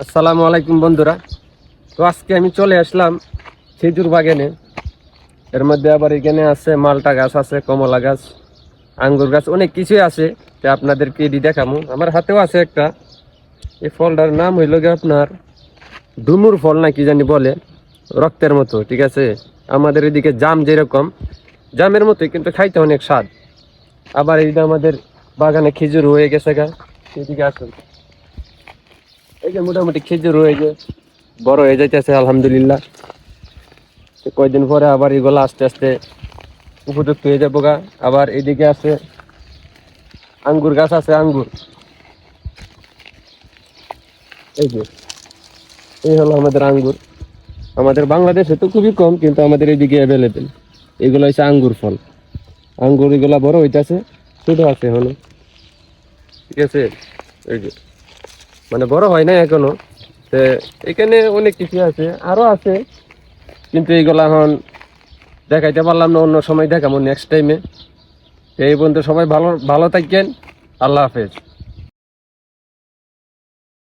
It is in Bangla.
আসসালামু আলাইকুম বন্ধুরা। তো আজকে আমি চলে আসলাম খেজুর বাগানে। এর মধ্যে আবার এখানে আছে মালটা গাছ, আছে কমলা গাছ, আঙ্গুর গাছ, অনেক কিছুই আছে। তো আপনাদেরকে এটি দেখাবো। আমার হাতেও আছে একটা। এই ফলটার নাম হইল গিয়ে আপনার ডুমুর ফল না কি জানি বলে, রক্তের মতো, ঠিক আছে। আমাদের এদিকে জাম যেরকম, জামের মতোই, কিন্তু খাইতে অনেক স্বাদ। আবার এইটা আমাদের বাগানে খেজুর হয়ে গেছে গা। এদিকে আসুন, এই যে মোটামুটি খেজুর হয়ে যে বড় হয়ে যাইতেছে আলহামদুলিল্লাহ। তো কয়দিন পরে আবার এগুলো আস্তে আস্তে উপযুক্ত হয়ে যাবো গা। আবার এদিকে আছে আঙ্গুর গাছ, আছে আঙ্গুর। এই যে এই হলো আমাদের আঙ্গুর। আমাদের বাংলাদেশে তো খুবই কম, কিন্তু আমাদের এইদিকে অ্যাভেলেবেল। এগুলো হচ্ছে আঙ্গুর ফল। আঙ্গুর এগুলা বড় হইতাছে, ছোট আছে এখনো, ঠিক আছে। এই যে মানে বড় হয় না এখনো। তো এখানে অনেক কিছু আছে, আরো আছে, কিন্তু এইগুলা এখন দেখাইতে পারলাম না। অন্য সময় দেখাবো, নেক্সট টাইমে। এই পর্যন্ত সবাই ভালো ভালো থাকেন। আল্লাহ হাফেজ।